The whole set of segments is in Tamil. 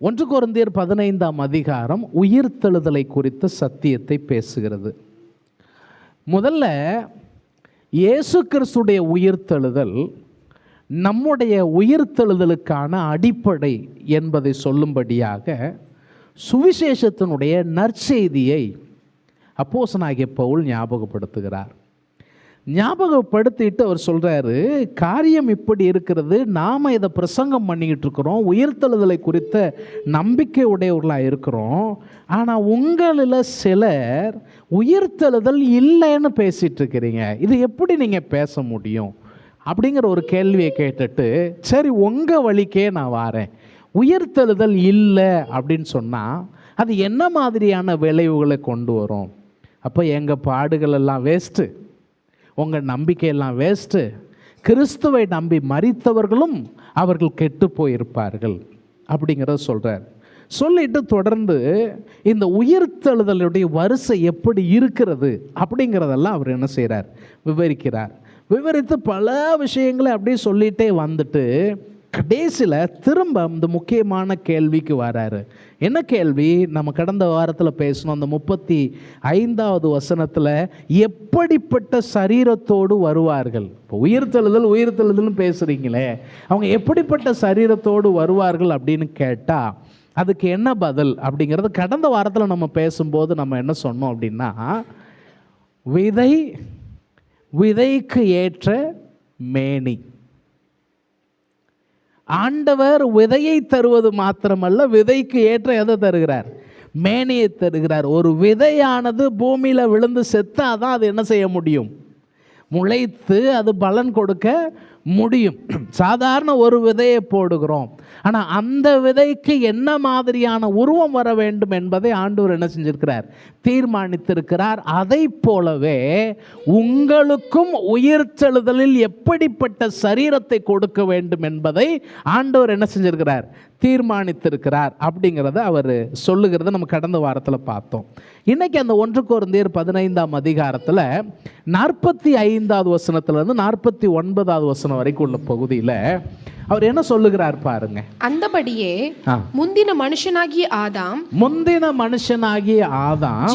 1 கொரிந்தியர் 15ஆம் அதிகாரம் உயிர்த்தெழுதலை குறித்த சத்தியத்தை பேசுகிறது. முதல்ல இயேசு கிறிஸ்துடைய உயிர்த்தெழுதல் நம்முடைய உயிர்த்தெழுதலுக்கான அடிப்படை என்பதை சொல்லும்படியாக சுவிசேஷத்தினுடைய நற்செய்தியை அப்போஸ்தலனாகிய பவுல் ஞாபகப்படுத்துகிறார். ஞாபகப்படுத்திட்டு அவர் சொல்கிறாரு, காரியம் இப்படி இருக்கிறது, நாம் இதை பிரசங்கம் பண்ணிக்கிட்டு இருக்கிறோம், உயிர்த்தெழுதலை குறித்த நம்பிக்கை உடையவர்களாக இருக்கிறோம். ஆனால் உங்களில் சிலர் உயிர்த்தெழுதல் இல்லைன்னு பேசிகிட்டு இருக்கிறீங்க, இது எப்படி நீங்கள் பேச முடியும் அப்படிங்கிற ஒரு கேள்வியை கேட்டுட்டு, சரி உங்கள் வழிக்கே நான் வாரேன். உயிர்த்தெழுதல் இல்லை அப்படின்னு சொன்னால் அது என்ன மாதிரியான விளைவுகளை கொண்டு வரும்? அப்போ எங்கள் பாடுகள் எல்லாம் வேஸ்ட்டு, உங்கள் நம்பிக்கையெல்லாம் வேஸ்ட்டு, கிறிஸ்துவை நம்பி மரித்தவர்களும் அவர்கள் கெட்டு போயிருப்பார்கள் அப்படிங்கிறத சொல்கிறார். சொல்லிட்டு தொடர்ந்து இந்த உயிர்த்தெழுதலுடைய வரிசை எப்படி இருக்கிறது அப்படிங்கிறதெல்லாம் அவர் என்ன செய்கிறார், விவரிக்கிறார். விவரித்து பல விஷயங்களை அப்படியே சொல்லிகிட்டே வந்துட்டு கடைசியில் திரும்ப இந்த முக்கியமான கேள்விக்கு வராரு. என்ன கேள்வி? நம்ம கடந்த வாரத்தில் பேசணும். அந்த 35வது வசனத்தில் எப்படிப்பட்ட சரீரத்தோடு வருவார்கள்? இப்போ உயிர்த்தெழுதல்னு பேசுகிறீங்களே, அவங்க எப்படிப்பட்ட சரீரத்தோடு வருவார்கள் அப்படின்னு கேட்டால் அதுக்கு என்ன பதில் அப்படிங்கிறது கடந்த வாரத்தில் நம்ம பேசும்போது நம்ம என்ன சொன்னோம் அப்படின்னா, விதைக்கு ஏற்ற மேனி. ஆண்டவர் விதையை தருவது மாத்திரமல்ல, விதைக்கு ஏற்ற எதை தருகிறார்? மேனியை தருகிறார். ஒரு விதையானது பூமியில் விழுந்து செத்தாதான் அது என்ன செய்ய முடியும்? முளைத்து அது பலன் கொடுக்க முடியும். சாதாரண ஒரு விதையை போடுகிறோம், ஆனால் அந்த விதைக்கு என்ன மாதிரியான உருவம் வர வேண்டும் என்பதை ஆண்டவர் என்ன செஞ்சிருக்கிறார்? தீர்மானித்திருக்கிறார். அதை போலவே உங்களுக்கும் உயிர்த்தெழுதலில் எப்படிப்பட்ட சரீரத்தை கொடுக்க வேண்டும் என்பதை ஆண்டவர் என்ன செஞ்சிருக்கிறார்? தீர்மானித்திருக்கிறார் அப்படிங்கிறத அவர் சொல்லுகிறத நம்ம கடந்த வாரத்தில் பார்த்தோம். இன்னைக்கு அந்த 1 கொரிந்தியர் 15ஆம் அதிகாரத்தில் 45வது வசனத்திலிருந்து 49வது வசனம் வரைக்கும் உள்ள பகுதியில் அவர் என்ன சொல்லுகிறார் பாருங்க. அந்தபடியே முந்தின மனுஷனாகிய ஆதாம்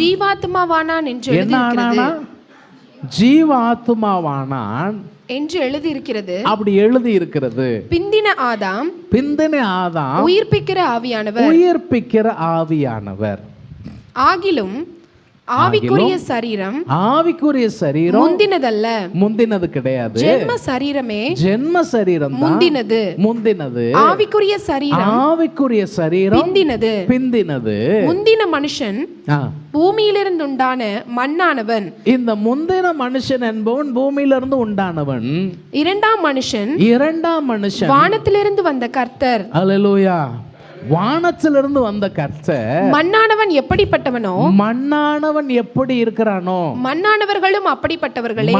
ஜீவாத்மாவானான் என்று எழுதியிருக்கிறது. அப்படி எழுதி இருக்கிறது. பிந்தின ஆதாம் உயிர்ப்பிக்கிற ஆவியானவர். ஆகிலும் ஆவிக்குரிய சரீரம் முந்தினது கிடையாது. ஜென்ம சரீரம் முந்தினது. ஆவிக்குரிய சரீரம் பிந்தினது. முந்தின மனுஷன் பூமியிலிருந்து உண்டான மண்ணானவன். இந்த முந்தின மனுஷன் என்பவன் பூமியிலிருந்து உண்டானவன். இரண்டாம் மனுஷன் வானத்திலிருந்து வந்த கர்த்தர். அல்லேலூயா. வானத்திலிருந்து வந்த கர்த்தர். மண்ணானவன் எப்படிப்பட்டவனோ, மண்ணானவன் எப்படி இருக்கிறானோ, மண்ணானவர்களும் அப்படிப்பட்டவர்களே.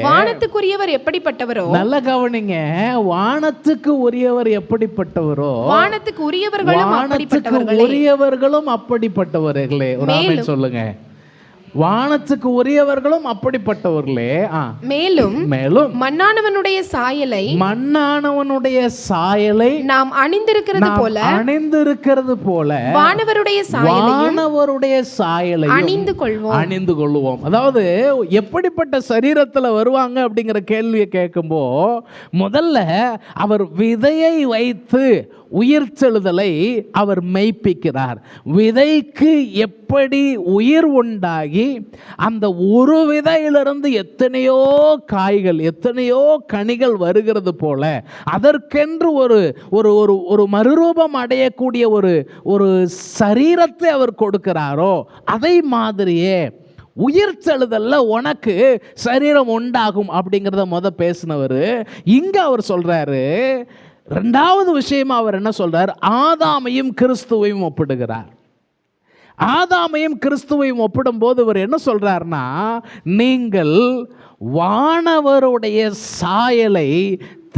வானத்துக்குரியவர் எப்படிப்பட்டவரோ, நல்ல கவனிங்க, வானத்துக்கு உரியவர் எப்படிப்பட்டவரோ வானத்துக்கு உரியவர்களும் அப்படிப்பட்டவர்களே. ஒரு ஆமென் சொல்லுங்க. வானத்துக்கு உரியவர்களும் அப்படிப்பட்டவர்களே. மேலும் மண்ணானவனுடைய சாயலை நாம் அணிந்திருக்கிறது போல வானவருடைய சாயலையும் அணிந்து கொள்வோம். அதாவது எப்படிப்பட்ட சரீரத்தில் வருவாங்க அப்படிங்கிற கேள்வியை கேட்கும்போ முதல்ல அவர் விதையை வைத்து உயிர்த்தெழுதலை அவர் மெய்ப்பிக்கிறார். விதைக்கு எப்படி உயிர் உண்டாகி அந்த ஒரு விதையிலிருந்து எத்தனையோ காய்கள், எத்தனையோ கனிகள் வருகிறது போல அதற்கென்று ஒரு மறுரூபம் அடையக்கூடிய ஒரு சரீரத்தை அவர் கொடுக்கிறாரோ, அதை மாதிரியே உயிர்த்தெழுதல்ல உனக்கு சரீரம் உண்டாகும் அப்படிங்கிறத பேசினவர் இங்க அவர் சொல்றாரு. ரெண்டாவது விஷயமா அவர் என்ன சொல்றார்? ஆதாமையும் கிறிஸ்துவையும் ஒப்பிடுகிறார். ஆதாமையும் கிறிஸ்துவையும் ஒப்பிடும் போது அவர் என்ன சொல்றார்னா, நீங்கள் வானவருடைய சாயலை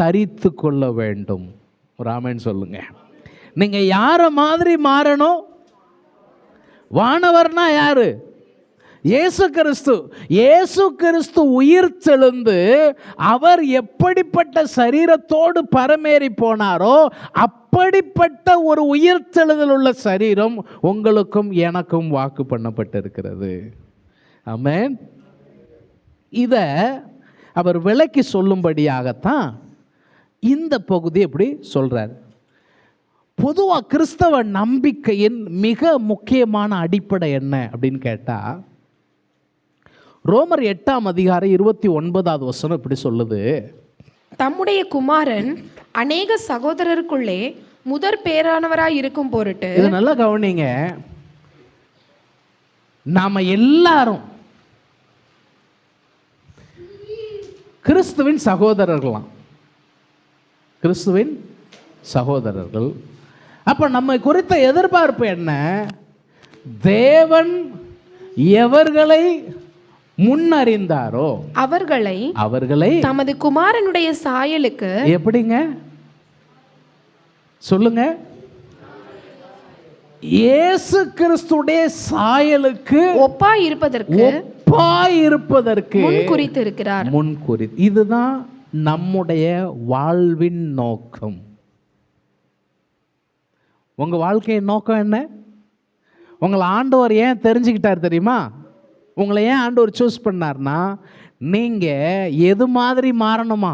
தரித்து கொள்ள வேண்டும். ஒரு ஆமென் சொல்லுங்க. நீங்க யார மாதிரி மாறணும்? வானவர்னா யாரு? இயேசு கிறிஸ்து உயிர்த்தெழுந்து அவர் எப்படிப்பட்ட சரீரத்தோடு பரமேறி போனாரோ அப்படிப்பட்ட ஒரு உயிர்த்தெழுதல் உள்ள சரீரம் உங்களுக்கும் எனக்கும் வாக்கு பண்ணப்பட்டிருக்கிறது. ஆமென். இத அவர் விளக்கி சொல்லும்படியாகத்தான் இந்த பகுதி எப்படி சொல்றார். பொதுவாக கிறிஸ்தவ நம்பிக்கையின் மிக முக்கியமான அடிப்படை என்ன அப்படின்னு கேட்டால், ரோமர் 8:29 இப்படி சொல்லுது, தம்முடைய குமாரன் அநேக சகோதரருக்குள்ளே முதற் பேரானவராய் இருக்கும் பொருட்டு. இது நல்லா கவனிங்க. நாம எல்லாரும் கிறிஸ்துவின் சகோதரர்களாம், கிறிஸ்துவின் சகோதரர்கள். அப்ப நம்ம குறித்த எதிர்பார்ப்பு என்ன? தேவன் எவர்களை முன்னறிந்தாரோ அவர்களை தமது குமாரனுடைய சாயலுக்கு, எப்படிங்க சொல்லுங்க, இயேசு கிறிஸ்துடைய சாயலுக்கு ஒப்பாய் இருப்பதற்கு குறித்திருக்கிறார். இதுதான் நம்முடைய வாழ்வின் நோக்கம். உங்க வாழ்க்கையின் நோக்கம் என்ன? உங்களை ஆண்டவர் ஏன் தெரிஞ்சுக்கிட்டார் தெரியுமா? உங்களை ஏன் ஆண்டவர் சூஸ் பண்ணார்னா, நீங்க எது மாதிரி மாறணுமா?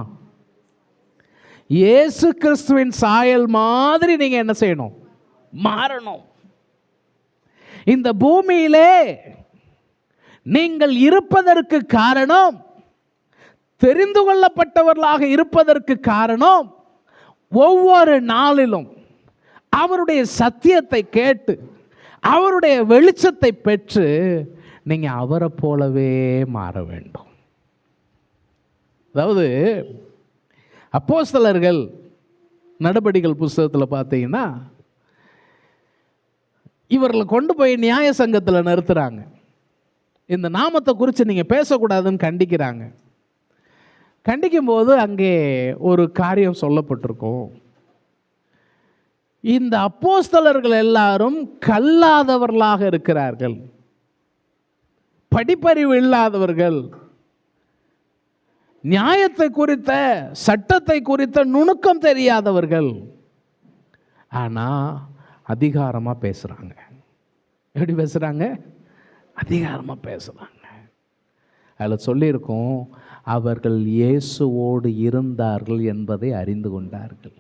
இயேசு கிறிஸ்துவின் சாயல் மாதிரி நீங்க என்ன செய்யணும்? மாறணும். இந்த பூமியிலே நீங்கள் இருப்பதற்கு காரணம், தெரிந்து கொள்ளப்பட்டவர்களாக இருப்பதற்கு காரணம், ஒவ்வொரு நாளிலும் அவருடைய சத்தியத்தை கேட்டு அவருடைய வெளிச்சத்தை பெற்று நீங்க அவரை போலவே மாற வேண்டும். அதாவது அப்போஸ்தலர்கள் நடபடிகள் புஸ்தகத்தில் பார்த்தீங்கன்னா, இவர்களை கொண்டு போய் நியாய சங்கத்தில் நிறுத்துறாங்க. இந்த நாமத்தை குறித்து நீங்கள் பேசக்கூடாதுன்னு கண்டிக்கிறாங்க. கண்டிக்கும் போது அங்கே ஒரு காரியம் சொல்லப்பட்டிருக்கும். இந்த அப்போஸ்தலர்கள் எல்லாரும் கல்லாதவர்களாக இருக்கிறார்கள், படிப்பறிவு இல்லாதவர்கள், நியாயத்தை குறித்த சட்டத்தை குறித்த நுணுக்கம் தெரியாதவர்கள். ஆனால் அதிகாரமாக பேசுகிறாங்க. எப்படி பேசுகிறாங்க? அதிகாரமாக பேசுகிறாங்க. அதில் சொல்லியிருக்கோம், அவர்கள் இயேசுவோடு இருந்தார்கள் என்பதை அறிந்து கொண்டார்கள்.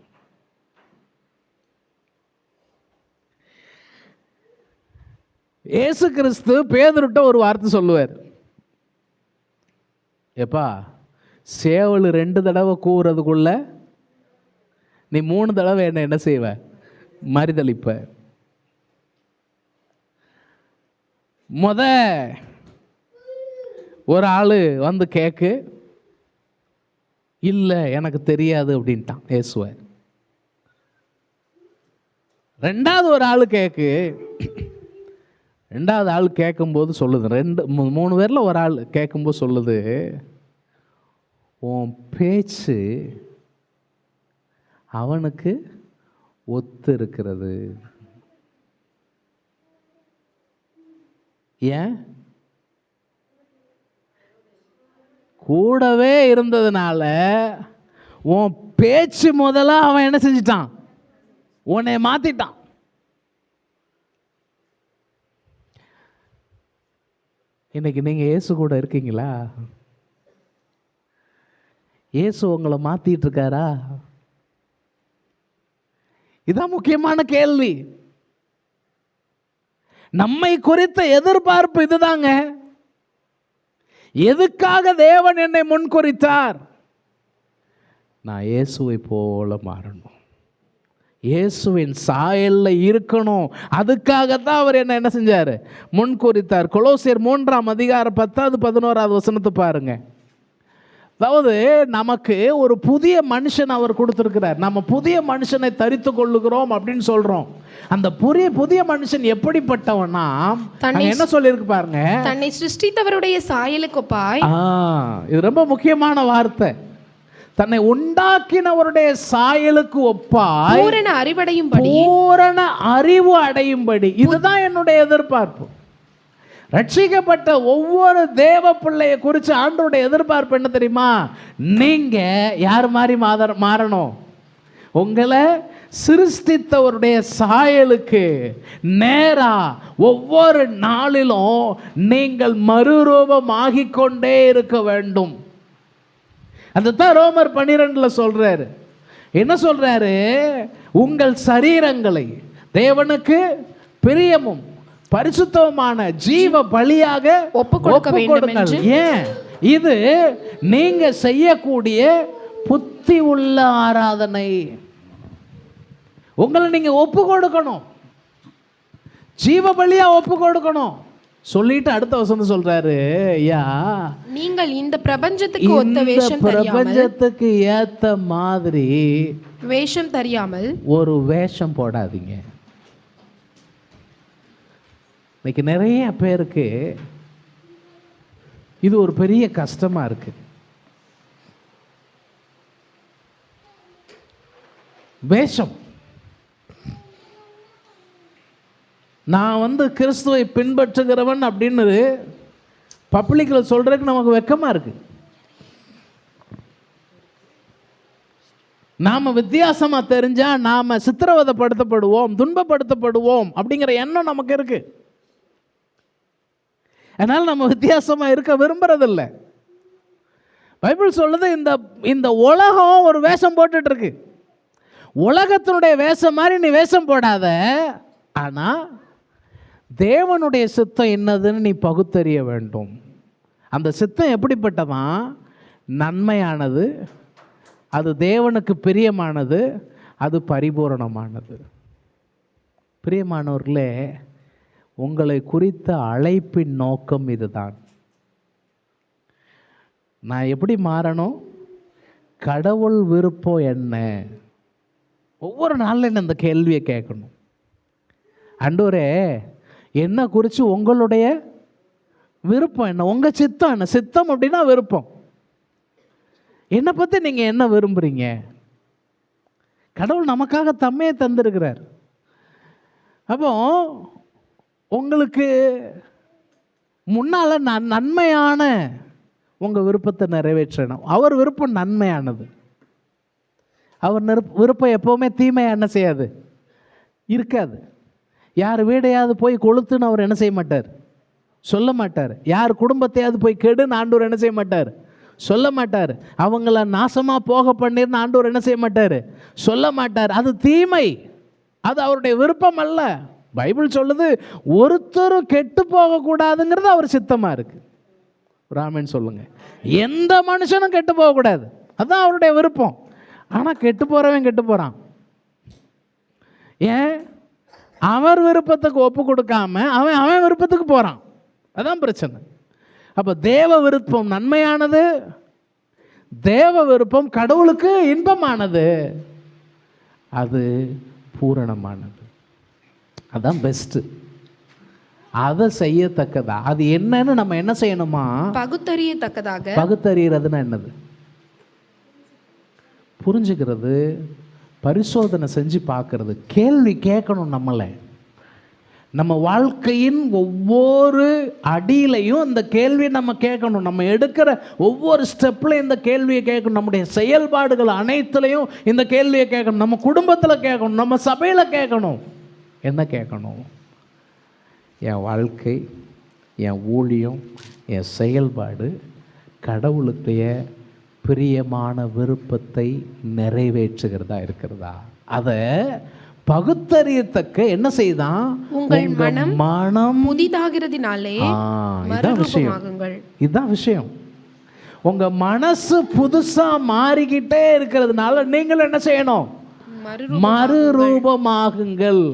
இயேசு கிறிஸ்து பேதுருட்ட ஒரு வார்த்தை சொல்லுவார், எப்பா சேவல் 2 தடவை கூறதுக்குள்ள நீ 3 தடவை என்ன செய்வ? மறுதலிப்ப. ஒரு ஆள் வந்து கேக்கு, இல்லை எனக்கு தெரியாது அப்படின்ட்டான் இயேசுவை. 2வது ஒரு ஆள் கேக்கு, 2வது ஆள் கேட்கும்போது சொல்லுது, 3 பேரில் ஒரு ஆள் கேட்கும்போது சொல்லுது, உன் பேச்சு அவனுக்கு ஒத்து இருக்கிறது. ஏன்? கூடவே இருந்ததுனால உன் பேச்சு முதல்ல அவன் என்ன செஞ்சிட்டான்? உன்னை மாத்திட்டான். இன்னைக்கு நீங்க இயேசு கூட இருக்கீங்களா? இயேசு உங்களை மாத்திட்டு இருக்காரா? இதான் முக்கியமான கேள்வி. நம்மை குறித்த எதிர்பார்ப்பு இதுதாங்க. எதுக்காக தேவன் என்னை முன்குறித்தார்? நான் இயேசுவை போல மாறணும், இயேசுவின் சாயல்ல இருக்கணும். அதுக்காகத்தான் அவர் என்ன செஞ்சார்? முன்குறித்தார். கொலோசியர் 3:10-11 பாருங்க. அதாவது நமக்கு ஒரு புதிய மனுஷன் அவர் கொடுத்திருக்கிறார். நம்ம புதிய மனுஷனை தரித்து கொள்ளுகிறோம் அப்படின்னு சொல்றோம். அந்த புதிய மனுஷன் எப்படிப்பட்டவனா என்ன சொல்லியிருக்கு பாருங்க, தன்னை சிருஷ்டித்தவருடைய சாயலுக்கு ஒப்பாய். இது ரொம்ப முக்கியமான வார்த்தை. தன்னை உண்டாக்கினவருடைய சாயலுக்கு ஒப்பாய் பூரண அறிவு அடையும்படி. இதுதான் என்னுடைய எதிர்பார்ப்பு. ரட்சிக்கப்பட்ட ஒவ்வொரு தேவ பிள்ளையை குறித்து ஆண்டவருடைய எதிர்பார்ப்பு என்ன தெரியுமா? நீங்க யார் மாதிரி மாறணும்? உங்களை சிருஷ்டித்தவருடைய சாயலுக்கு நேரா ஒவ்வொரு நாளிலும் நீங்கள் மறுரூபமாகிக் கொண்டே இருக்க வேண்டும். அதுதான் ரோமர் 12 சொல்றாரு. என்ன சொல்றாரு? உங்கள் சரீரங்களை தேவனுக்கு பிரியமும் பரிசுத்தமான ஜீவ பலியாக ஒப்புக்கொடுக்க வேண்டும் என்று. ஏன்? இது நீங்க செய்யக்கூடிய புத்தி உள்ள ஆராதனை. உங்களை நீங்க ஒப்பு கொடுக்கணும், ஜீவ பலியா ஒப்பு கொடுக்கணும். சொல்லிட்டு அடுத்த வசனம் சொல்றாரு, ஐயா நீங்கள் இந்த பிரபஞ்சத்துக்கு ஒத்த வேஷம் பிரபஞ்சத்துக்கு ஏத்த மாதிரி வேஷம் தெரியாமல் ஒரு வேஷம் போடாதீங்க. இன்னைக்கு நிறைய பேருக்கு இது ஒரு பெரிய கஷ்டமா இருக்கு. வேஷம். நான் கிறிஸ்துவை பின்பற்றுகிறவன் அப்படின்னு பப்ளிக்கில் சொல்றதுக்கு நமக்கு வெக்கமா இருக்கு. நாம வித்தியாசமா தெரிஞ்சா நாம சித்திரவதைப்படுத்தப்படுவோம், துன்பப்படுத்தப்படுவோம் அப்படிங்கிற எண்ணம் நமக்கு இருக்கு. அதனால நம்ம வித்தியாசமா இருக்க விரும்புறதில்ல. பைபிள் சொல்லுது, இந்த உலகம் ஒரு வேஷம் போட்டுட்டு இருக்கு. உலகத்தினுடைய வேஷம் மாதிரி நீ வேஷம் போடாத, ஆனா தேவனுடைய சித்தம் என்னதுன்னு நீ பகுத்தறிய வேண்டும். அந்த சித்தம் எப்படிப்பட்டதான்? நன்மையானது, அது தேவனுக்கு பிரியமானது, அது பரிபூரணமானது. பிரியமானவர்களே, உங்களை குறித்த அழைப்பின் நோக்கம் இதுதான். நான் எப்படி மாறணும்? கடவுள் விருப்பம் என்ன? ஒவ்வொரு நாளில் இந்த கேள்வியை கேட்கணும். ஆண்டவரே, என்ன குறித்து உங்களுடைய விருப்பம் என்ன? உங்கள் சித்தம் என்ன? சித்தம் அப்படின்னா விருப்பம். என்னை பற்றி நீங்கள் என்ன விரும்புகிறீங்க? கடவுள் நமக்காக தம்மையை தந்திருக்கிறார். அப்போ உங்களுக்கு முன்னால் நன்மையான உங்கள் விருப்பத்தை நிறைவேற்றணும். அவர் விருப்பம் நன்மையானது. அவர் விருப்பம் எப்போவுமே தீமையாக என்ன செய்யாது, இருக்காது. யார் வீடையாவது போய் கொளுத்துன்னு அவர் என்ன செய்ய மாட்டார், சொல்ல மாட்டார். யார் குடும்பத்தையாவது போய் கெடுன்னு ஆண்டவர் என்ன செய்ய மாட்டார், சொல்ல மாட்டார். அவங்கள நாசமாக போக பண்ணிருன்னு ஆண்டவர் என்ன செய்ய மாட்டார், சொல்ல மாட்டார். அது தீமை, அது அவருடைய விருப்பம் அல்ல. பைபிள் சொல்லுது, ஒருத்தரும் கெட்டு போகக்கூடாதுங்கிறது அவர் சித்தமாக இருக்கு. ராமன் சொல்லுங்க, எந்த மனுஷனும் கெட்டு போகக்கூடாது, அதுதான் அவருடைய விருப்பம். ஆனால் கெட்டு போகிறவன் கெட்டு போகிறான். ஏன்? அவர் விருப்பத்துக்கு ஒப்பு கொடுக்காம அவன் விருப்பத்துக்கு போகிறான். அதான் பிரச்சனை. அப்போ தேவ விருப்பம் நன்மையானது, தேவ விருப்பம் கடவுளுக்கு இன்பமானது, அது பூரணமானது, அதான் பெஸ்ட்டு. அதை செய்யத்தக்கதா அது என்னன்னு நம்ம என்ன செய்யணுமா? பகுத்தறியத்தக்கதாக. பகுத்தறியறதுன்னா என்னது? புரிஞ்சுக்கிறது, பரிசோதனை செஞ்சு பார்க்கறது, கேள்வி கேட்கணும். நம்ம வாழ்க்கையின் ஒவ்வொரு அடியிலையும் இந்த கேள்வியை நம்ம கேட்கணும். நம்ம எடுக்கிற ஒவ்வொரு ஸ்டெப்லையும் இந்த கேள்வியை கேட்கணும். நம்முடைய செயல்பாடுகள் அனைத்துலையும் இந்த கேள்வியை கேட்கணும். நம்ம குடும்பத்தில் கேட்கணும், நம்ம சபையில் கேட்கணும். என்ன கேட்கணும்? என் வாழ்க்கை, என் ஊழியம், என் செயல்பாடு கடவுளுடைய பிரியமான விருப்பத்தை நிறைவேற்றுகிறதா இருக்கிறதா? அதை பகுத்தறியத்தக்க என்ன செய்தான்? உங்கள் மனம் புதிதாகிறதினாலே மறுரூபமாகுங்கள். இதுதான் விஷயம். உங்க மனசு புதுசா மாறிக்கிட்டே இருக்கிறதுனால நீங்கள் என்ன செய்யணும்? மறுரூபமாகுங்கள்.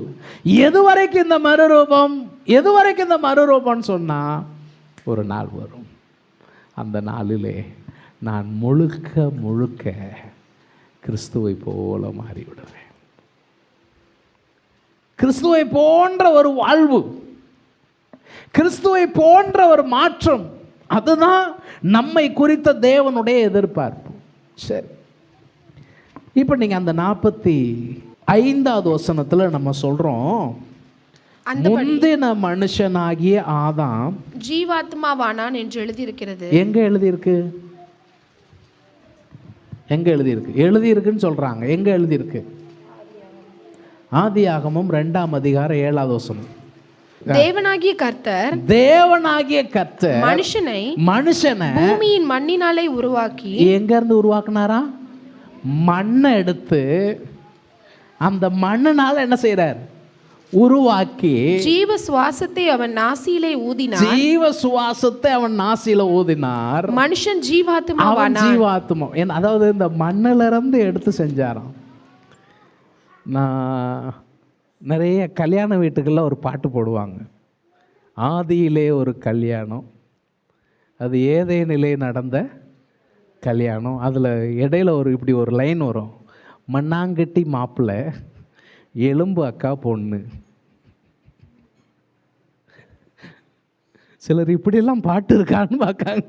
எதுவரைக்கும் இந்த மறுரூபம்? எதுவரைக்கும் இந்த மறுரூபம்னு சொன்னா, ஒரு நாள் வரும், அந்த நாளிலே நான் முழுக்க முழுக்க கிறிஸ்துவை போல மாறிவிடுவேன். கிறிஸ்துவை போன்ற ஒரு வாழ்வு, கிறிஸ்துவை போன்ற ஒரு மாற்றம், அதுதான் நம்மை குறித்த தேவனுடைய எதிர்பார்ப்பு. சரி, இப்போ நீங்கள் அந்த 45வது வசனத்தில் நம்ம சொல்கிறோம், முந்தின மனுஷனாகிய ஆதாம் ஜீவாத்மாவானான் என்று எழுதியிருக்கிறது. எங்க எழுதியிருக்கு? எங்க எழுதியிருக்கு? எழுதியிருக்குன்னு சொல்றாங்க. எங்க எழுதியிருக்கு? ஆதியாகமம் 2ஆம் அதிகாரம் 7வது வசனம். தேவனாகிய கர்த்தர் மனுஷனை பூமியின் மண்ணினாலே உருவாக்கி. எங்க இருந்து உருவாக்குனாரா? மண்ணை எடுத்து அந்த மண்ணினால என்ன செய்யறார்? உருவாக்கி ஜீவ சுவாசத்தை அவன் நாசியிலே ஊதினார். மனுஷன் ஜீவாத்மா. அதாவது இந்த மண்ணில இருந்து எடுத்து செஞ்சாராம். நான் நிறைய கல்யாண வீட்டுக்கெல்லாம் ஒரு பாட்டு போடுவாங்க, ஆதியிலே ஒரு கல்யாணம், அது ஏதேனிலே நடந்த கல்யாணம். அதில் இடையில இப்படி ஒரு லைன் வரும், மண்ணாங்கட்டி மாப்பிள்ளை எலும்பு அக்கா பொண்ணு. சிலர் இப்படியெல்லாம் பாட்டு இருக்கான்னு பார்க்காங்க.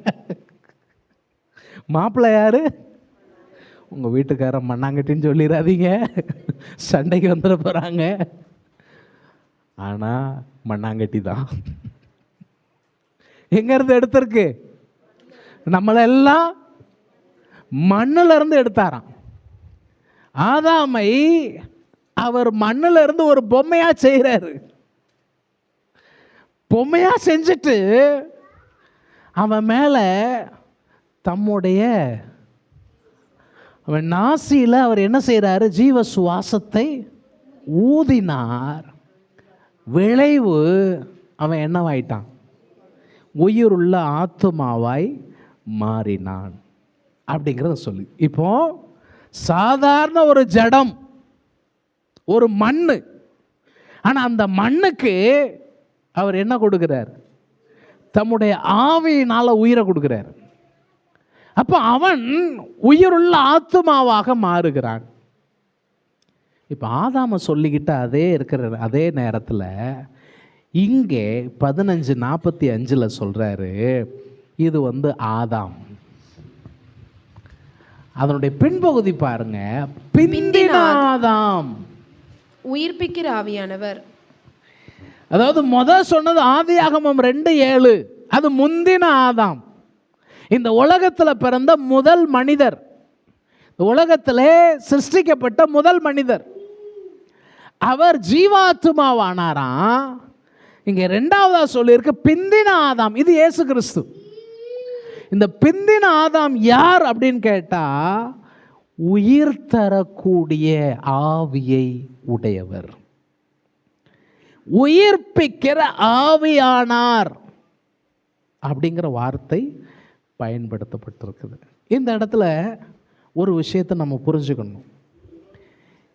மாப்பிள்ளை யாரு? உங்கள் வீட்டுக்காரன் மண்ணாங்கட்டின்னு சொல்லிடாதீங்க, சண்டைக்கு வந்துட போகிறாங்க. ஆனால் மண்ணாங்கட்டி தான். எங்கேருந்து எடுத்திருக்கு? நம்மளெல்லாம் மண்ணில் இருந்து எடுத்தாராம். ஆதாமை அவர் மண்ணில் இருந்து ஒரு பொம்மையா செய்கிறாரு. பொம்மையா செஞ்சுட்டு அவன் மேலே அவன் நாசியில் அவர் என்ன செய்கிறாரு? ஜீவ சுவாசத்தை ஊதினார். விளைவு அவன் என்னவாயிட்டான்? உயிருள்ள ஆத்துமாவாய் மாறினான் அப்படிங்கிறத சொல்லி. இப்போ சாதாரண ஒரு ஜடம், ஒரு மண்ணு, ஆனால் அந்த மண்ணுக்கு அவர் என்ன கொடுக்கிறார்? தம்முடைய ஆவியினால உயிரை கொடுக்கிறார். அப்போ அவன் உயிருள்ள ஆத்துமாவாக மாறுகிறான். இப்போ ஆதாம சொல்லிக்கிட்ட அதே நேரத்தில் இங்கே 15:45 சொல்றாரு, இது ஆதாம். அதனுடைய பின்பகுதி பாருங்க, பிந்தின ஆதாம், உயிர்ப்பிக்கிற ஆவியானவர். அதாவது சொன்னது ஆதியாகமம் 2:7, அது முந்தின ஆதாம். இந்த உலகத்தில் பிறந்த முதல் மனிதர், உலகத்திலே சிருஷ்டிக்கப்பட்ட முதல் மனிதர். அவர் ஜீவாத்மாவானாராம். இங்க 2வதா சொல்லியிருக்கு பிந்தின ஆதாம், இது இயேசு கிறிஸ்து. இந்த பிந்தின ஆதாம் யார் அப்படின்னு கேட்டா, உயிர் தரக்கூடிய ஆவியை உடையவர், உயிர்ப்பிக்கிற ஆவியானார் அப்படிங்கிற வார்த்தை பயன்படுத்தப்பட்டிருக்குது. இந்த இடத்துல ஒரு விஷயத்தை நம்ம புரிஞ்சுக்கணும்.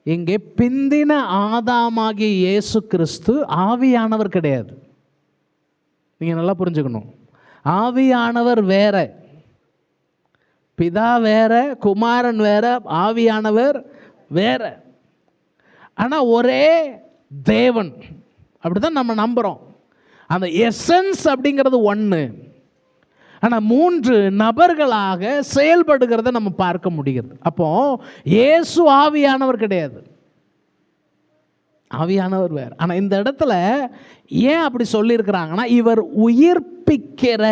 இங்கே பிந்தின ஆதாமாகிய இயேசு கிறிஸ்து ஆவியானவர் கிடையாது. நீங்கள் நல்லா புரிஞ்சுக்கணும். ஆவியானவர் வேற, பிதா வேற, குமாரன் வேற, ஆவியானவர் வேற. ஆனால் ஒரே தேவன், அப்படிதான் நம்ம நம்புகிறோம். அந்த எசன்ஸ் அப்படிங்கிறது ஒன்று, ஆனால் 3 நபர்களாக செயல்படுகிறத நம்ம பார்க்க முடிகிறது. அப்போ இயேசு ஆவியானவர் கிடையாது, ஆவியானவர் வேறு. ஆனால் இந்த இடத்துல ஏன் அப்படி சொல்லியிருக்கிறாங்கன்னா, இவர் உயிர்ப்பிக்கிற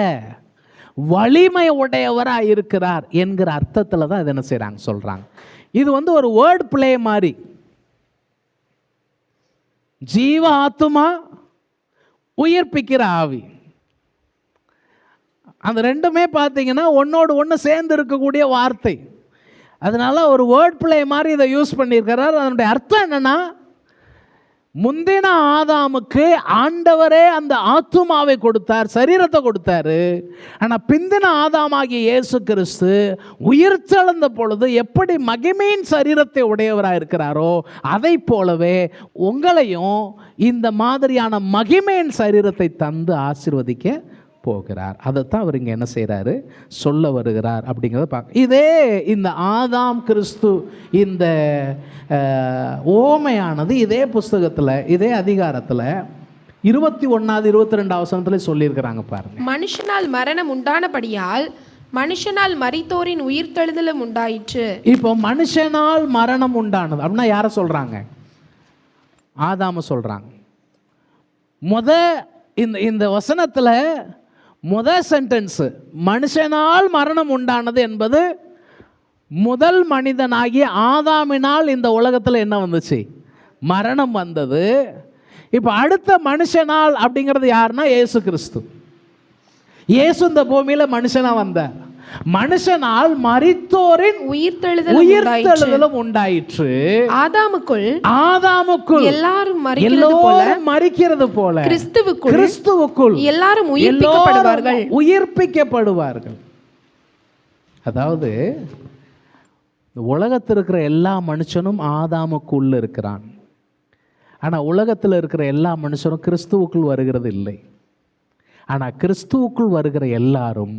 வலிமை உடையவராக இருக்கிறார் என்கிற அர்த்தத்தில் தான் இது என்ன செய்கிறாங்க, சொல்கிறாங்க. இது ஒரு வேர்ட் பிளே மாதிரி. ஜீவ ஆத்துமா, உயிர்ப்பிக்கிற ஆவி, அந்த ரெண்டுமே பார்த்தீங்கன்னா ஒன்னோடு ஒன்று சேர்ந்து இருக்கக்கூடிய வார்த்தை. அதனால ஒரு வேர்ட் பிளே மாதிரி இதை யூஸ் பண்ணியிருக்கிறார். அதனுடைய அர்த்தம் என்னன்னா, முந்தின ஆதாமுக்கு ஆண்டவரே அந்த ஆத்துமாவை கொடுத்தார், சரீரத்தை கொடுத்தாரு. ஆனால் பிந்தின ஆதாமாகிய இயேசு கிறிஸ்து உயிர் தெழுந்த பொழுது எப்படி மகிமையின் சரீரத்தை உடையவராக இருக்கிறாரோ, அதை போலவே உங்களையும் இந்த மாதிரியான மகிமையின் சரீரத்தை தந்து ஆசீர்வதிக்க போகிறார். அதைத்தான் அவர் இங்கே என்ன செய்கிறாரு, சொல்ல வருகிறார் அப்படிங்கிறத பார்க்க. இதே இந்த ஆதாம் கிறிஸ்து இந்த ஓமையானது இதே புஸ்தகத்தில், இதே அதிகாரத்தில் 21வது 22வது வசனத்தில் சொல்லியிருக்கிறாங்க பாருங்க. மனுஷனால் மரணம் உண்டானபடியால் மனுஷனால் மரித்தோரின் உயிர்த்தெழுதலும் உண்டாயிற்று. இப்போ மனுஷனால் மரணம் உண்டானது அப்படின்னா யாரை சொல்றாங்க? ஆதாம சொல்றாங்க. இந்த வசனத்தில் சென்டென்ஸ், மனுஷனால் மரணம் உண்டானது என்பது முதல் மனிதனாகிய ஆதாமினால் இந்த உலகத்தில் என்ன வந்துச்சு, மரணம் வந்தது. இப்போ அடுத்த மனுஷனால் அப்படிங்கிறது யாருன்னா இயேசு கிறிஸ்து. இயேசு இந்த பூமியில் மனுஷனாக வந்தார். மனுஷனால் மரித்தோரின் உயிர்த்தெழுதலும் உண்டாயிற்று. ஆதாமுக்குள் எல்லாரும் மரிக்கிறது போல கிறிஸ்துவுக்குள் எல்லாரும் உயிர்ப்பிக்கப்படுவார்கள். அதாவது உலகத்தில் இருக்கிற எல்லா மனுஷனும் ஆதாமுக்குள்ள இருக்கிறான். ஆனால் உலகத்தில் இருக்கிற எல்லா மனுஷனும் கிறிஸ்துவுக்குள் வருகிறது இல்லை. ஆனால் கிறிஸ்துவுக்குள் வருகிற எல்லாரும்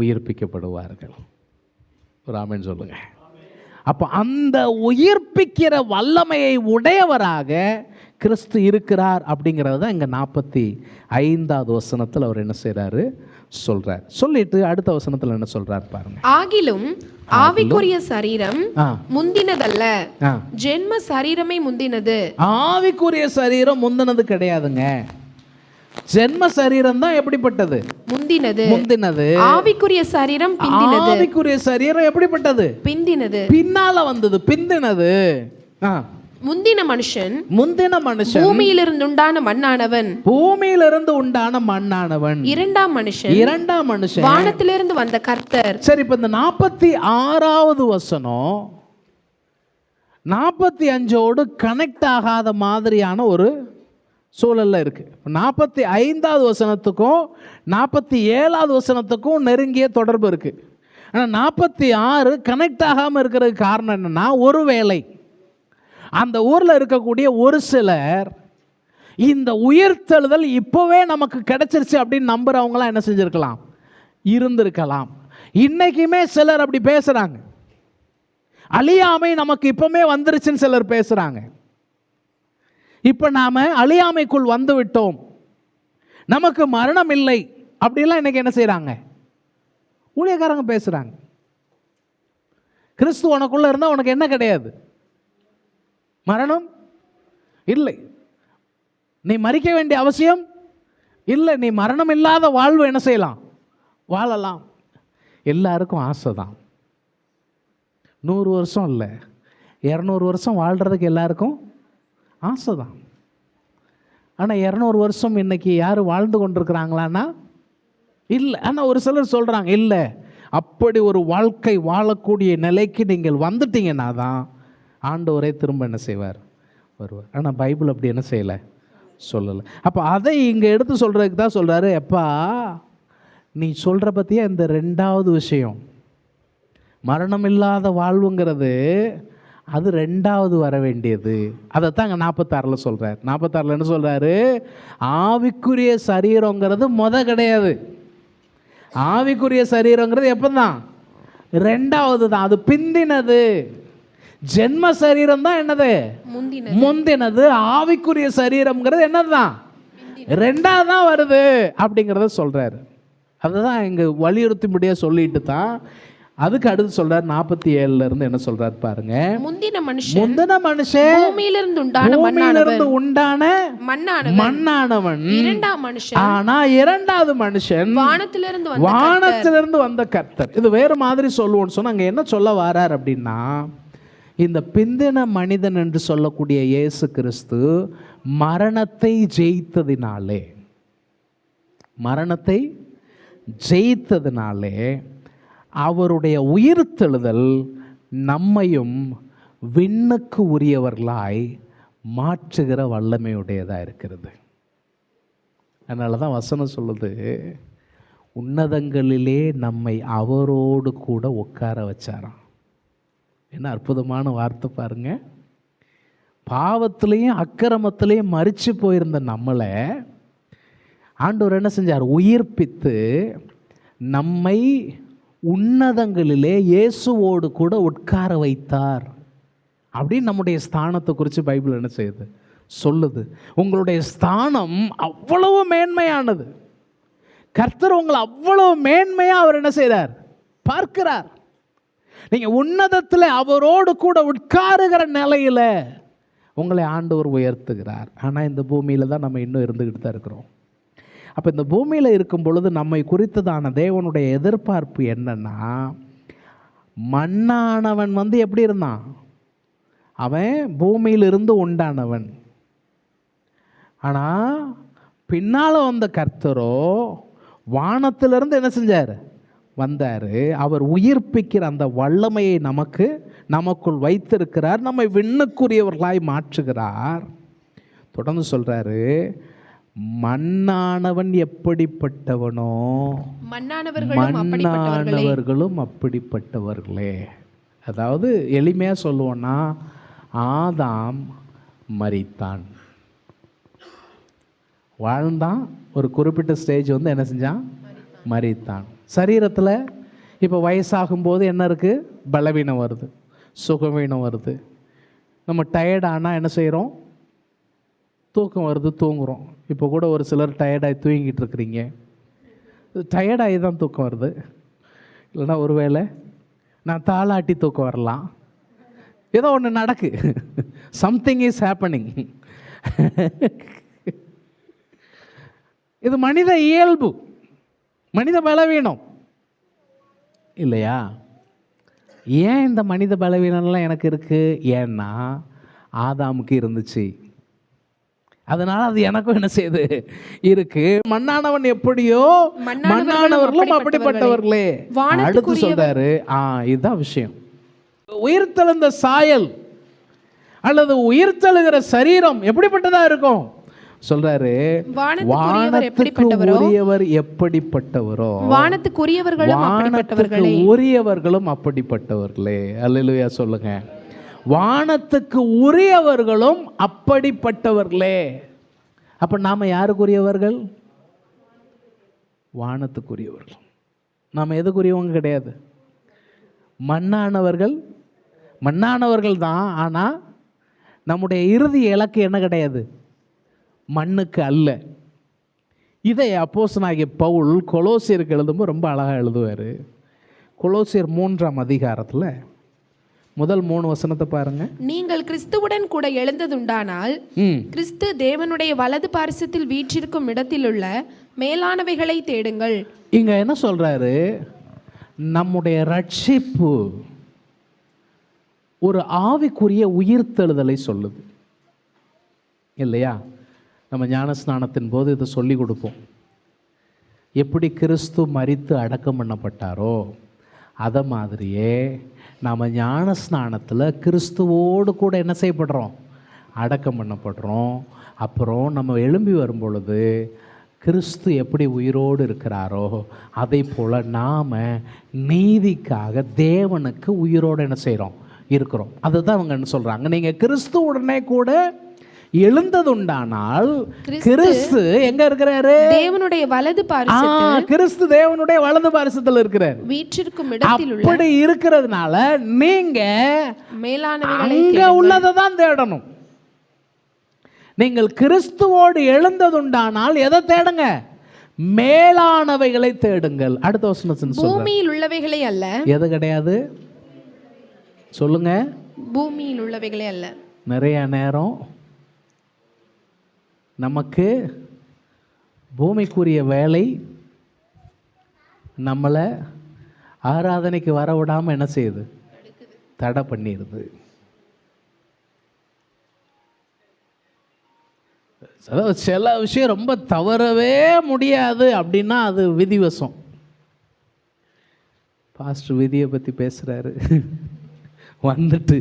உயிர்ப்பிக்கப்படுவார்கள். ஒரு ஆமென் சொல்லுங்க. அப்போ அந்த உயிர்ப்பிக்கிற வல்லமையை உடையவராக கிறிஸ்து இருக்கிறார் அப்படிங்கிறது தான் இங்கே 45வது வசனத்தில் அவர் என்ன செய்கிறாரு சொல்றார். சொல்லிட்டு அடுத்த வசனத்தில் என்ன சொல்றார் பாருங்க. ஆகிலும் ஆவிக்குரிய சரீரம் முந்தினதல்ல, ஜென்ம சரீரமே முந்தினது. ஆவிக்குரிய சரீரம் முந்தினது கிடையாதுங்க. ஜென்ம சரீரம் தான் எப்படிப்பட்டது? முந்தினது. ஆவிக்குரிய சரீரம் பிந்தினது. ஆவிக்குரிய சரீரம் எப்படிப்பட்டது? பிந்தினது. பின்னால வந்தது, பிந்தினது. முந்தின மனுஷன் பூமியிலிருந்து உண்டான மண்ணானவன். இரண்டாம் மனுஷன் வானத்திலிருந்து வந்த கர்த்தர். சரி, இப்ப இந்த 46வது வசனம் 45ஓடு கனெக்ட் ஆகாத மாதிரியான ஒரு சூழல்ல இருக்கு. 45வது வசனத்துக்கும் 47வது வசனத்துக்கும் நெருங்கிய தொடர்பு இருக்கு. ஆனால் 46 கனெக்ட் ஆகாமல் இருக்கிறதுக்கு காரணம் என்னன்னா, ஒருவேளை அந்த ஊரில் இருக்கக்கூடிய ஒரு சிலர் இந்த உயிர்த்தெழுதல் இப்போவே நமக்கு கிடைச்சிருச்சு அப்படின்னு நம்புறவங்களாம் என்ன செஞ்சிருக்கலாம், இருந்திருக்கலாம். இன்னைக்குமே சிலர் அப்படி பேசுகிறாங்க. அழியாமை நமக்கு இப்போமே வந்துருச்சுன்னு சிலர் பேசுகிறாங்க. இப்போ நாம் அழியாமைக்குள் வந்து விட்டோம், நமக்கு மரணம் இல்லை அப்படிலாம் இன்னைக்கு என்ன செய்கிறாங்க, ஊழியக்காரங்க பேசுகிறாங்க. கிறிஸ்து உனக்குள்ளே இருந்தால் உனக்கு என்ன கிடையாது, மரணம் இல்லை, நீ மரிக்க வேண்டிய அவசியம் இல்லை, நீ மரணம் இல்லாத வாழ்வு என்ன செய்யலாம், வாழலாம். எல்லாருக்கும் ஆசை தான். 100 வருஷம் இல்லை, 200 வருஷம் வாழ்கிறதுக்கு எல்லாருக்கும் ஆசை தான். ஆனால் 200 வருஷம் இன்னைக்கு யாரும் வாழ்ந்து கொண்டிருக்கிறாங்களான்னா இல்லை. ஆனால் ஒரு சிலர் சொல்கிறாங்க, இல்லை, அப்படி ஒரு வாழ்க்கை வாழக்கூடிய நிலைக்கு நீங்கள் வந்துட்டீங்கன்னா தான் ஆண்டவரே திரும்ப என்ன செய்வார், வருவார். ஆனால் பைபிள் அப்படி என்ன செய்யலை, சொல்லலை. அப்போ அதை இங்கே எடுத்து சொல்கிறதுக்கு தான் சொல்கிறாரு, எப்பா நீ சொல்கிற பற்றியா இந்த 2வது விஷயம், மரணம் இல்லாத வாழ்வுங்கிறது அது 2வது வர வேண்டியது. அதைத்தான் அங்கே 46 சொல்கிறார். 46 என்ன சொல்கிறாரு, ஆவிக்குரிய சரீரங்கிறது கிடையாது. ஆவிக்குரிய சரீரங்கிறது எப்போ தான், 2வது தான், அது பிந்தினது. ஜென்ம சரீரம் தான் என்னது, முந்தினது. ஆவிக்குரிய சரீரம்ங்கிறது என்னதுதான், 2வது தான் வருது அப்படிங்கிறத சொல்றாரு. அதுதான் இங்க வலியுறுத்தி முடிய சொல்லிட்டு தான் அதுக்கு அடுத்து சொல்றாரு 47ல இருந்து என்ன சொல்றாரு பாருங்க. முந்தின மனுஷன் பூமியிலிருந்து உண்டான மண்ணானவன். ஆனா 2வது மனுஷன் வானத்திலிருந்து வந்த கர்த்தர். இது வேற மாதிரி சொல்லுவோம்னு சொன்னா அங்க என்ன சொல்ல வரார் அப்படின்னா, இந்த பிந்தின மனிதன் என்று சொல்லக்கூடிய இயேசு கிறிஸ்து மரணத்தை ஜெயித்ததினாலே அவருடைய உயிர்த்தெழுதல் நம்மையும் விண்ணுக்கு உரியவர்களாய் மாற்றுகிற வல்லமையுடையதாக இருக்கிறது. அதனால தான் வசனம் சொல்லுது, உன்னதங்களிலே நம்மை அவரோடு கூட உட்கார வச்சாராம். என்ன அற்புதமான வார்த்தை பாருங்க. பாவத்திலையும் அக்கிரமத்திலையும் மரிச்சு போயிருந்த நம்மளை ஆண்டவர் என்ன செஞ்சார், உயிர்ப்பித்து நம்மை உன்னதங்களிலே இயேசுவோடு கூட உட்கார வைத்தார் அப்படின்னு நம்முடைய ஸ்தானத்தை குறித்து பைபிள் என்ன செய்யுது, சொல்லுது. உங்களுடைய ஸ்தானம் அவ்வளவு மேன்மையானது. கர்த்தர் உங்களை அவ்வளவு மேன்மையாக அவர் என்ன செய்கிறார், பார்க்கிறார். நீங்கள் உன்னதத்தில் அவரோடு கூட உட்காருகிற நிலையில் உங்களை ஆண்டவர் உயர்த்துகிறார். ஆனால் இந்த பூமியில் தான் நம்ம இன்னும் இருந்துக்கிட்டு தான் இருக்கிறோம். அப்போ இந்த பூமியில் இருக்கும் பொழுது நம்மை குறித்ததான தேவனுடைய எதிர்பார்ப்பு என்னன்னா, மண்ணானவன் எப்படி இருந்தான், அவன் பூமியிலிருந்து உண்டானவன். ஆனால் பின்னால் வந்த கர்த்தரோ வானத்திலிருந்து என்ன செஞ்சார்? வந்தார். அவர் உயிர்ப்பிக்கிற அந்த வல்லமையை நமக்குள் வைத்திருக்கிறார். நம்மை விண்ணுக்குரியவர்களாய் மாற்றுகிறார். தொடர்ந்து சொல்றாரு, மண்ணானவன் எப்படிப்பட்டவனோ மண்ணானவர்களும் அப்படிப்பட்டவர்களே. அதாவது எளிமையாக சொல்லுவோன்னா, ஆதாம் மரித்தான், வாழ்ந்தான். ஒரு குறிப்பிட்ட ஸ்டேஜ் வந்து என்ன செஞ்சான்? மரித்தான். சரீரத்தில் இப்போ வயசாகும்போது என்ன இருக்குது? பலவீனம் வருது, சுகவீனம் வருது. நம்ம டயர்டானால் என்ன செய்கிறோம்? தூக்கம் வருது, தூங்குகிறோம். இப்போ கூட ஒரு சிலர் டயர்டாகி தூங்கிட்டு இருக்கிறீங்க. டயர்டாகி தான் தூக்கம் வருது. இல்லைன்னா ஒருவேளை நான் தாளாட்டி தூக்கம் வரலாம். ஏதோ ஒன்று நடக்கு, சம்திங் இஸ் ஹேப்பனிங். இது மனித இயல்பு, மனித பலவீனம் இல்லையா? ஏன் இந்த மனித பலவீனம்லாம் எனக்கு இருக்குது? ஏன்னா ஆதாமுக்கு இருந்துச்சு, அதனால அது எனக்கும் என்ன செய்யுது? இருக்கு. மண்ணானவன் எப்படியோ மண்ணானவர்களும் அப்படிப்பட்டவர்களே. அடுத்து சொல்றாரு, இதுதான் விஷயம். உயிர்த்தெழுந்த சாயல் அல்லது உயிர்த்தெழுகிற சரீரம் எப்படிப்பட்டதா இருக்கும் சொல்றாரு. வானத்துக்குரியவர் எப்படிப்பட்டவரோ உரியவர்களும் அப்படிப்பட்டவர்களே. அல்லேலூயா சொல்லுங்க. வானத்துக்கு உரியவர்களும் அப்படிப்பட்டவர்களே. அப்ப நாம யாருக்குரியவர்கள்? வானத்துக்குரியவர்கள். நாம எதுக்குரியவங்க கிடையாது. மண்ணானவர்கள் தான். ஆனா நம்முடைய இறுதி இலக்கு என்ன கிடையாது? மண்ணுக்கு அல்ல. இதை அப்போஸ்தலனாகிய பவுல் கொலோசியருக்கு எழுதும்போது ரொம்ப அழகாக எழுதுவார். கொலோசியர் 3ஆம் அதிகாரத்தில் முதல் 3 வசனத்தை பாருங்க. நீங்கள் கிறிஸ்துவுடன் கூட எழுந்ததுண்டானால் கிறிஸ்து தேவனுடைய வலது பாரிசத்தில் வீற்றிருக்கும் இடத்திலுள்ள மேலானவைகளை தேடுங்கள். இங்க என்ன சொல்றாரு? நம்முடைய ரட்சிப்பு ஒரு ஆவிக்குரிய உயிர்த்தெழுதலை சொல்லுது இல்லையா? நம்ம ஞானஸ்நானத்தின் போது இதை சொல்லி கொடுப்போம். எப்படி கிறிஸ்து மரித்து அடக்கம் பண்ணப்பட்டாரோ அதை மாதிரியே நாம் ஞானஸ்நானத்தில் கிறிஸ்துவோடு கூட என்ன செய்யப்படுறோம்? அடக்கம் பண்ணப்படுறோம். அப்புறம் நம்ம எழும்பி வரும் பொழுது கிறிஸ்து எப்படி உயிரோடு இருக்கிறாரோ அதை போல் நாம் நீதிக்காக தேவனுக்கு உயிரோடு என்ன செய்கிறோம்? இருக்கிறோம். அதுதான் அவங்க என்ன சொல்கிறாங்க. நீங்கள் கிறிஸ்து உடனே கூட எழுந்ததுண்டானால் கிறிஸ்து எங்க இருக்கிறாரு? தேவனுடைய வலது பாரிசத்தில். கிறிஸ்து தேவனுடைய வலது பாரிசத்தில் இருக்கிறார், வீற்றிருக்கும் இடத்தில். அப்படி இருக்கிறதுனால நீங்க மேலானவைகளை அங்க உள்ளதை தான் தேடணும். நீங்கள் கிறிஸ்துவோடு எழுந்ததுண்டானால் எதை தேடுங்க? மேலானவைகளை தேடுங்கள். அடுத்த வசனம் பூமியில் உள்ளவைகளை அல்ல. எது கிடையாது? சொல்லுங்க. பூமியில் உள்ளவைகளே அல்ல. நிறைய நேரம் நமக்கு பூமிக்குரிய வேலை நம்மளை ஆராதனைக்கு வர விடாமல் என்ன செய்யுது? தடை பண்ணிடுது. சில விஷயம் ரொம்ப தவறவே முடியாது அப்படின்னா அது விதிவசம். பாஸ்டர் விதியை பற்றி பேசுகிறாரு வந்துட்டு.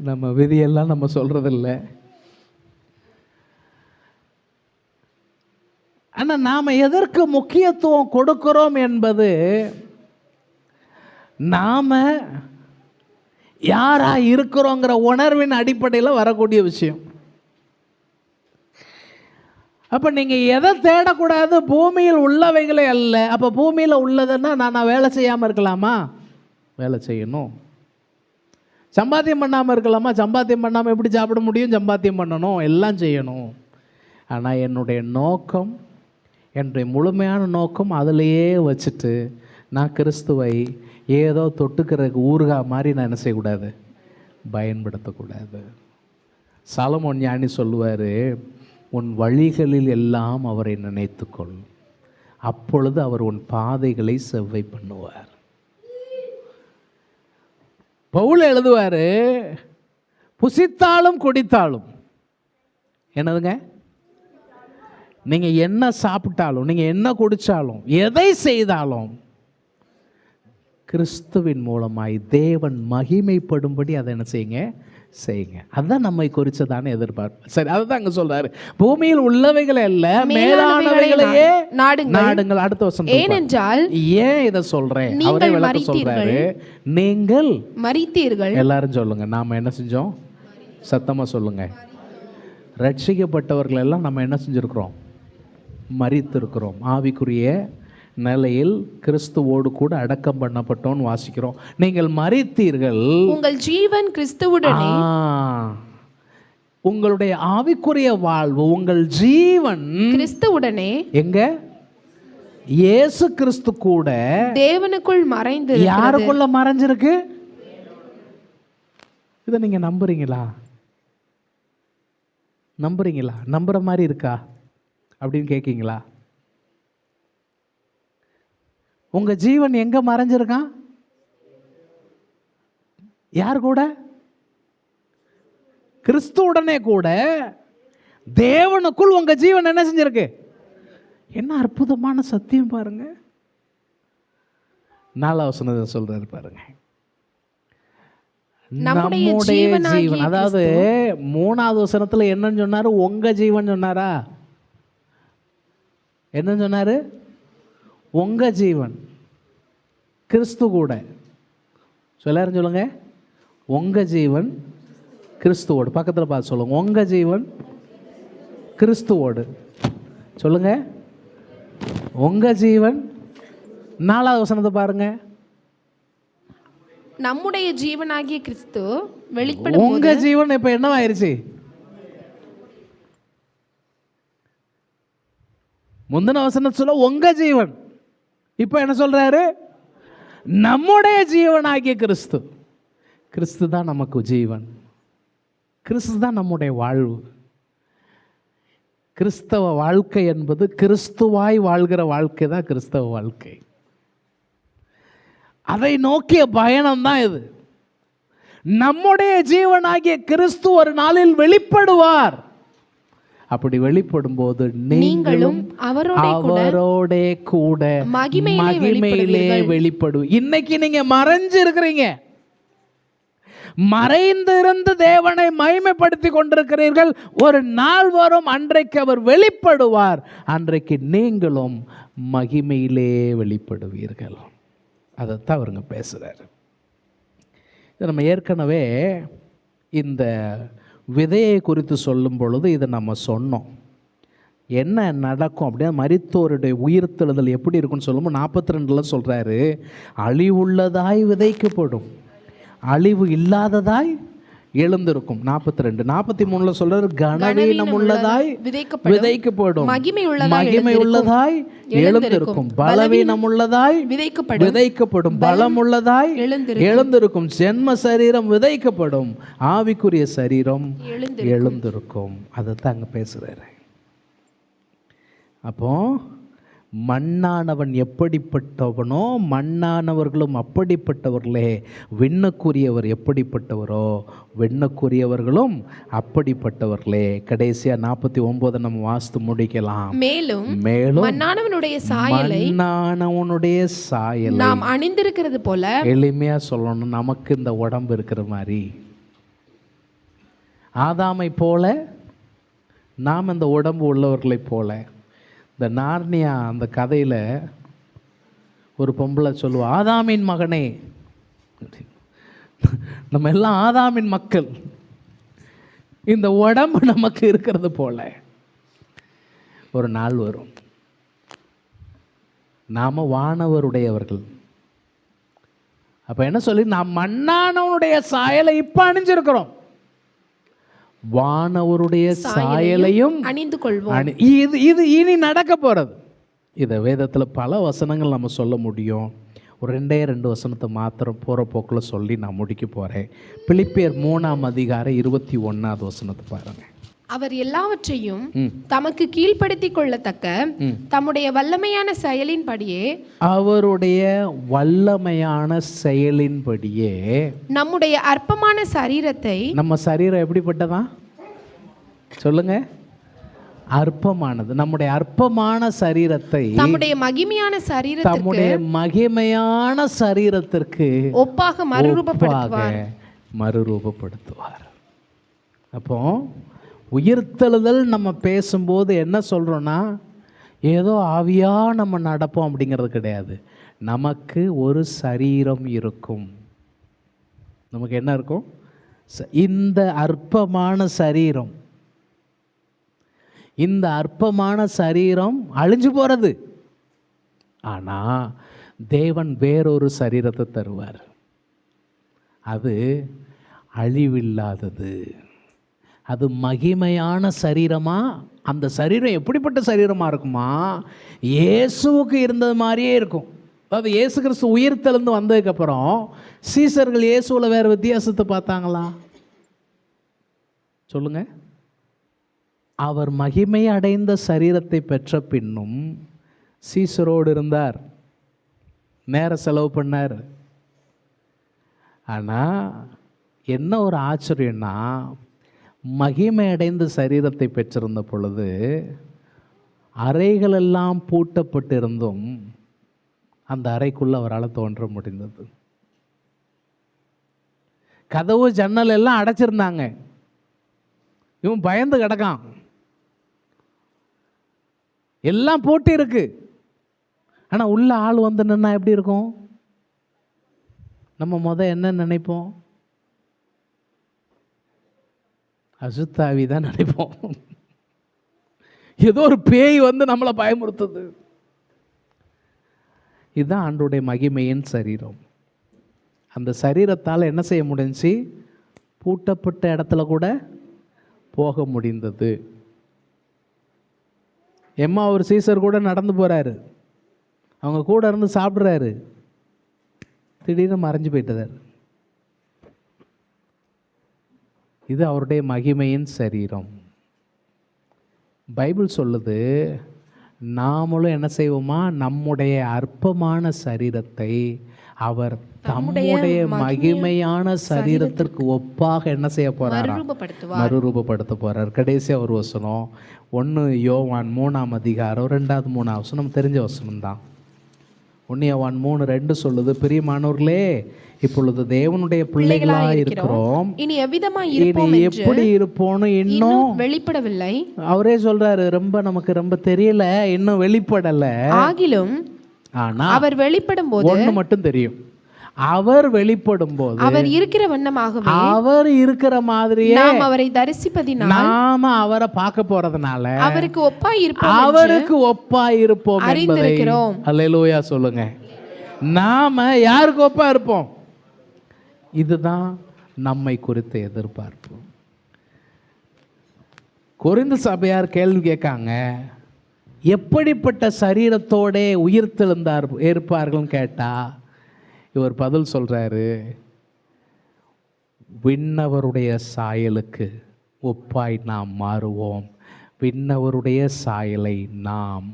நம்ம விதியெல்லாம் நம்ம சொல்றதில்ல. ஆனால் நாம் எதற்கு முக்கியத்துவம் கொடுக்கிறோம் என்பது நாம் யாரா இருக்கிறோங்கிற உணர்வின் அடிப்படையில் வரக்கூடிய விஷயம். அப்போ நீங்கள் எதை தேடக்கூடாது? பூமியில் உள்ளவைகளே அல்ல. அப்போ பூமியில் உள்ளதுன்னா நான் வேலை செய்யாமல் இருக்கலாமா? வேலை செய்யணும். சம்பாத்தியம் பண்ணாமல் இருக்கலாமா? சம்பாத்தியம் பண்ணாமல் எப்படி சாப்பிட முடியும்? சம்பாத்தியம் பண்ணணும், எல்லாம் செய்யணும். ஆனால் என்னுடைய நோக்கம், என்னுடைய முழுமையான நோக்கம் அதிலையே வச்சுட்டு நான் கிறிஸ்துவை ஏதோ தொட்டுக்கிறதுக்கு ஊறுகாய் மாதிரி நான் என்ன செய்யக்கூடாது? பயன்படுத்தக்கூடாது. சாலமோன் ஞானி சொல்லுவார், உன் வழிகளில் எல்லாம் அவரை நினைத்துக்கொள், அப்பொழுது அவர் உன் பாதைகளை செவ்வை பண்ணுவார். பவுல் எழுதுவாரு, புசித்தாலும் குடித்தாலும், என்னதுங்க, நீங்க என்ன சாப்பிட்டாலும், நீங்க என்ன குடிச்சாலும், எதை செய்தாலும் கிறிஸ்துவின் மூலமாய் தேவன் மகிமைப்படும்படி அதை என்ன செய்யுங்க, செய்யுங்க. அதுதான் நம்மை குறிச்சதான எதிர்பார்ப்பு. சரி, அதுதான் அங்க சொல்றாரு, பூமியில் உள்ளவைகள் அல்ல மேலானவைகளையே நாடுங்கள். அடுத்த வசனம், ஏனென்றால், ஏன் இதை சொல்றேன், அவரே விளக்க சொல்றாரு, நீங்கள் மரித்தீர்கள். எல்லாரும் சொல்லுங்க, நாம என்ன செஞ்சோம், சத்தமா சொல்லுங்க. ரட்சிக்கப்பட்டவர்கள் எல்லாம் நம்ம என்ன செஞ்சிருக்கிறோம், மரித்திருக்கிறோம். ஆவிக்குரிய நிலையில் கிறிஸ்துவோடு கூட அடக்கம் பண்ணப்பட்டோன்னு வாசிக்கிறோம். நீங்கள் மரித்தீர்கள், உங்கள் ஜீவன் கிறிஸ்துவுடனே, உங்களுடைய ஆவிக்குரிய வாழ்வு, உங்கள் ஜீவன் கிறிஸ்துவுடனே எங்க, இயேசு கிறிஸ்து கூட தேவனுக்குள் மறைந்து. யாருக்குள்ள மறைஞ்சிருக்கு? இதை நீங்க நம்புறீங்களா? நம்புறீங்களா? நம்புற மாதிரி இருக்கா அப்படின்னு கேட்கீங்களா? உங்க ஜீவன் எங்க மறைஞ்சிருக்கான்? யார் கூட? கிறிஸ்துவுடனே கூட தேவனுக்குள் உங்க ஜீவன் என்ன செஞ்சிருக்கு? என்ன அற்புதமான சத்தியம் பாருங்க. 4வது வசனத்தை சொல்றாரு பாருங்க, நம்முடைய ஜீவன். அதாவது 3வது வசனத்துல என்னன்னு சொன்னாரு? உங்க ஜீவன் சொன்னாரா? என்ன சொன்னாரு? உங்க ஜீவன் கிறிஸ்து கூட. எல்லாரும் சொல்லுங்க, உங்க ஜீவன் கிறிஸ்துவோடு. பக்கத்தில் பார்த்து சொல்லுங்க, உங்க ஜீவன் கிறிஸ்துவோடு. சொல்லுங்க, உங்க ஜீவன். 4வது வசனத்தை பாருங்க, நம்முடைய ஜீவனாகிய கிறிஸ்து வெளிப்படும். உங்க ஜீவன் இப்ப என்னவாயிருச்சு? முந்தின வசனம் சொல்ல உங்க ஜீவன், இப்ப என்ன சொல்றாரு? நம்முடைய ஜீவனாகிய கிறிஸ்து. கிறிஸ்து தான் நமக்கு ஜீவன், கிறிஸ்து தான் நம்முடைய வாழ்வு. கிறிஸ்தவ வாழ்க்கை என்பது கிறிஸ்துவாய் வாழ்கிற வாழ்க்கை தான் கிறிஸ்தவ வாழ்க்கை. அதை நோக்கிய பயணம் தான் இது. நம்முடைய ஜீவனாகிய கிறிஸ்து ஒரு நாளில் வெளிப்படுவார். அப்படி வெளிப்படும் போது நீங்களும் அவரோட கூட மகிமையிலே வெளிப்படும். இன்னைக்கு நீங்க மறைஞ்சு இருக்கிறீங்க, மறைந்திருந்து தேவனை மகிமைப்படுத்தி கொண்டிருக்கிறீர்கள். ஒரு நாள் வரும், அன்றைக்கு அவர் வெளிப்படுவார். அன்றைக்கு நீங்களும் மகிமையிலே வெளிப்படுவீர்கள். அதைத்தான் அவருங்க பேசுறாரு. இது நம்ம ஏற்கனவே இந்த விதையை குறித்து சொல்லும் பொழுது இதை நம்ம சொன்னோம். என்ன நடக்கும் அப்படின்னா, மரித்தோருடைய உயிர்த்தெழுதல் எப்படி இருக்குன்னு சொல்லும்போது 42 சொல்றாரு, அழிவுள்ளதாய் விதைக்கப்படும், அழிவு இல்லாததாய் எழுந்திருக்கும். 42. 43 சொல்றாரு, கனவீனம் உள்ளதாய் விதைக்கப்படும், மகிமை உள்ளதாய் எழுந்திருக்கும், பலவீனம் உள்ளதாய் விதைக்கப்படும், பலம் உள்ளதாய் எழுந்திருக்கும், ஜென்ம சரீரம் விதைக்கப்படும், ஆவிக்குரிய சரீரம் எழுந்திருக்கும். அதைத்தான் அங்க பேசுறாரு. அப்போ மண்ணானவன் எப்படிப்பட்டவனோ மண்ணானவர்களும் அப்படிப்பட்டவர்களே, விண்ணுக்குரியவர் எப்படிப்பட்டவரோ விண்ணுக்குரியவர்களும் அப்படிப்பட்டவர்களே. கடைசியா 49 நம்ம வாசித்து முடிக்கலாம். மேலும் மண்ணானவனுடைய சாயலை நாம் அணிந்திருக்கிறது போல, எளிமையா சொல்லணும், நமக்கு இந்த உடம்பு இருக்கிற மாதிரி ஆதாமை போல நாம் இந்த உடம்பு உள்ளவர்களை போல. இந்த நார்னியா அந்த கதையில் ஒரு பொம்பளை சொல்லுவா, ஆதாமின் மகனே. நம்ம எல்லாம் ஆதாமின் மக்கள். இந்த உடம்பு நமக்கு இருக்கிறது போல ஒரு நாள் வரும், நாம வானவருடையவர்கள். அப்ப என்ன சொல்லி, நாம் மண்ணானவனுடைய சாயலை இப்ப அணிஞ்சிருக்கிறோம், வானவருடைய சாயலையும் அணிந்து கொள்வோம். இது இனி நடக்க போறது. இதை வேதத்தில் பல வசனங்கள் நம்ம சொல்ல முடியும். ஒரு 2 வசனத்தை மாத்திரம் போகிற போக்கில் சொல்லி நான் முடிக்க போகிறேன். பிலிப்பியர் 3 அதிகாரம் 21 வசனத்தை பாருங்க. அவர் எல்லாவற்றையும் தமக்கு கீழ்ப்படுத்திக் கொள்ளத்தக்க தம்முடைய வல்லமையான செயலின்படியே அவருடைய வல்லமையான செயலின்படியே நம்முடைய அற்பமான சரீரத்தை, நம்ம சரீரம் எப்படிப்பட்டதா சொல்லுங்க? அற்பமானது. நம்முடைய அற்பமான சரீரத்தை தம்முடைய மகிமையான சரீரத்திற்கு, தம்முடைய மகிமையான சரீரத்திற்கு ஒப்பாக மறுரூபப்படுத்துவார். அப்போ உயிர்த்தெழுதல் நம்ம பேசும்போது என்ன சொல்றோம்னா, ஏதோ ஆவியா நம்ம நடப்போம் அப்படிங்கிறது கிடையாது. நமக்கு ஒரு சரீரம் இருக்கும். நமக்கு என்ன இருக்கும்? இந்த அற்பமான சரீரம். இந்த அற்பமான சரீரம் அழிஞ்சு போகிறது. ஆனால் தேவன் வேறொரு சரீரத்தை தருவார். அது அழிவில்லாதது. அது மகிமையான சரீரமா. அந்த சரீரம் எப்படிப்பட்ட சரீரமாக இருக்குமா? இயேசுவுக்கு இருந்தது மாதிரியே இருக்கும். அதாவது இயேசு கிறிஸ்து உயிர்த்தெழுந்து வந்ததுக்கப்புறம் சீசர்கள் இயேசுவில் வேறு வித்தியாசத்தை பார்த்தாங்களா? சொல்லுங்க. அவர் மகிமை அடைந்த சரீரத்தை பெற்ற பின்னும் சீசரோடு இருந்தார், நேர செலவு பண்ணார். ஆனால் என்ன ஒரு ஆச்சரியம்னா, மகிமை அடைந்த சரீரத்தை பெற்றிருந்த பொழுது அறைகளெல்லாம் பூட்டப்பட்டிருந்தும் அந்த அறைக்குள்ளே அவரால் தோன்ற முடிந்தது. கதவு ஜன்னல் எல்லாம் அடைச்சிருந்தாங்க. இவன் பயந்து கிடக்கான். எல்லாம் போட்டு இருக்கு. ஆனால் உள்ள ஆள் வந்து நின்னா எப்படி இருக்கும்? நம்ம என்ன நினைப்போம்? அசுத்தாவி தான் நினைப்போம். ஏதோ ஒரு பேய் வந்து நம்மளை பயமுறுத்துது. இதுதான் ஆண்டவருடைய மகிமையின் சரீரம். அந்த சரீரத்தால் என்ன செய்ய முடிஞ்சி? பூட்டப்பட்ட இடத்துல கூட போக முடிந்தது. ஒரு சீசர் கூட நடந்து போகிறாரு, அவங்க கூட இருந்து சாப்பிட்றாரு, திடீர்னு மறைஞ்சு போயிட்டார். இது அவருடைய மகிமையின் சரீரம். பைபிள் சொல்லுது, நாமளும் என்ன செய்வோமா? நம்முடைய அற்பமான சரீரத்தை அவர் தம்முடைய மகிமையான சரீரத்திற்கு ஒப்பாக என்ன செய்ய போறார்? மறுரூபப்படுத்த போறார். கடைசியா ஒரு வசனம், 1 யோவான் 3ஆம் அதிகாரம் 2வது 3ஆம் வசனம், தெரிஞ்ச வசனம் தான். 1 யோவான் 3:2 சொல்லுது, பிரியமானவர்களே, இப்பொழுது தேவனுடைய பிள்ளைகளா இருக்கிறோம், இனி எப்படி இருப்போம்னு இன்னும் வெளிப்படவில்லை. அவரே சொல்றாரு, நமக்கு ரொம்ப தெரியல, இன்னும் வெளிப்படல. ஆகிலும் ஆனா அவர் வெளிப்படும் போது ஒண்ணு மட்டும் தெரியும், அவர் வெளிப்படும் போது அவர் இருக்கிற வண்ணமாகவே, அவர் இருக்கிற மாதிரியே நாம் அவரை தரிசிப்பதினால், நாம அவரை பார்க்க போறதுனால அவருக்கு ஒப்பாய் இருப்போம் என்பதை அல்லேலூயா சொல்லுங்க. நாம யாருக்கு ஒப்பா இருப்போம்? இதுதான் நம்மை குறித்த எதிர்பார்ப்பு. கொரிந்து சபையார் கேள்வி கேட்காங்க, எப்படிப்பட்ட சரீரத்தோட உயிர்த்தெழுந்தார் இருப்பார்கள் கேட்டா, இவர் பதில் சொல்றாரு, விண்ணவருடைய சாயலுக்கு ஒப்பாய் நாம் மாறுவோம், விண்ணவருடைய சாயலை நாம்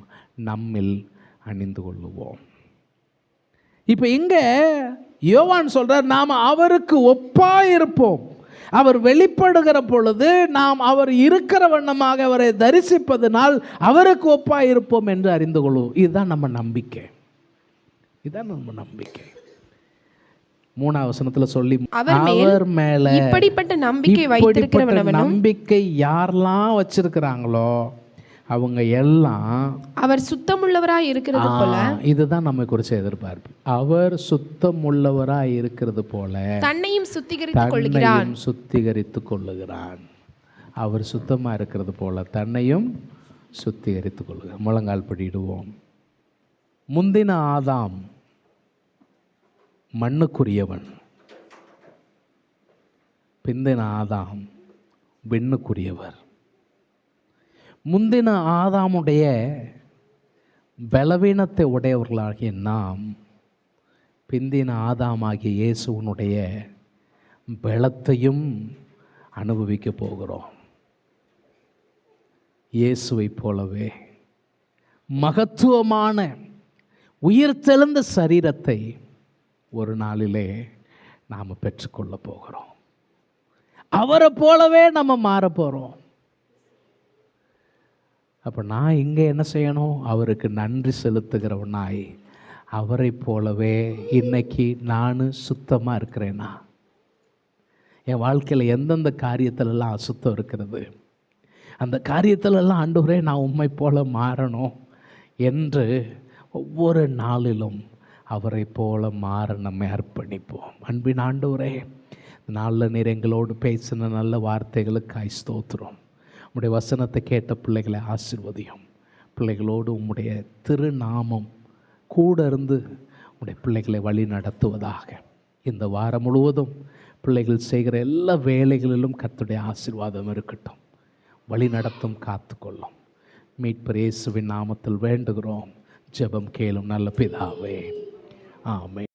நம்மில் அணிந்து கொள்ளுவோம். இப்போ இங்க யோவான் சொல்றார், நாம் அவருக்கு ஒப்பாய் இருப்போம். அவர் வெளிப்படுகிற பொழுது நாம் அவர் இருக்கிற வண்ணமாக அவரை தரிசிப்பதனால் அவருக்கு ஒப்பாய் இருப்போம் என்று அறிந்து கொள்வோம். இதுதான் நம்ம நம்பிக்கை. இதுதான் நம்ம நம்பிக்கை. 3ஆம் வசனத்துல சொல்லி, அவர் மேல இப்படிப்பட்ட நம்பிக்கை யாரெல்லாம் வச்சிருக்கிறாங்களோ அவங்க எல்லாம் அவர் சுத்தமுள்ளவராய் இருக்கிறது போல, இதுதான் நம்ம குறிச்ச எதிர்பார்ப்பு. அவர் சுத்தமுள்ளவராய் இருக்கிறது போல தன்னையும் சுத்திகரித்துக் கொள்ளுகிறான். அவர் சுத்தமா இருக்கிறது போல தன்னையும் சுத்திகரித்துக் கொள்ளுகிறான். முழங்கால் படிடுவோம். முந்தின ஆதாம் மண்ணுக்குரியவன், பிந்தின ஆதாம் விண்ணுக்குரியவர். முந்தின ஆதாமுடைய பலவீனத்தை உடையவர்களாகிய நாம் பிந்தின ஆதாமாகிய இயேசுவனுடைய பலத்தையும் அனுபவிக்க போகிறோம். இயேசுவை போலவே மகத்துவமான உயிர்த்தெழுந்த சரீரத்தை ஒரு நாளிலே நாம் பெற்றுக்கொள்ள போகிறோம். அவரை போலவே நம்ம மாற போகிறோம். அப்போ நான் இங்கே என்ன செய்யணும்? அவருக்கு நன்றி செலுத்துகிறவனாய் அவரை போலவே இன்னைக்கு நான் சுத்தமாக இருக்கிறேனா? என் வாழ்க்கையில் எந்தெந்த காரியத்திலெல்லாம் அசுத்தம் இருக்கிறது, அந்த காரியத்திலெல்லாம் ஆண்டவரே நான் உம்மை போல மாறணும் என்று ஒவ்வொரு நாளிலும் அவரை போல மாற நம்மை அர்ப்பணிப்போம். அன்பின் ஆண்டவரே, நாளில் நீர் எங்களோடு பேசின நல்ல வார்த்தைகளுக்காய் ஸ்தோத்திரம். உம்முடைய வசனத்தை கேட்ட பிள்ளைகளை ஆசீர்வதியும். பிள்ளைகளோடு உம்முடைய திருநாமம் கூட இருந்து உம்முடைய பிள்ளைகளை வழி நடத்துவதாக. இந்த வாரம் முழுவதும் பிள்ளைகள் செய்கிற எல்லா வேலைகளிலும் கர்த்தருடைய ஆசீர்வாதம் இருக்கட்டும். வழி நடத்தும், காத்துக்கொள்ளும். மீட்பர் இயேசுவின் நாமத்தில் வேண்டுகிறோம். ஜெபம் கேளும் நல்ல பிதாவே, ஆமென்.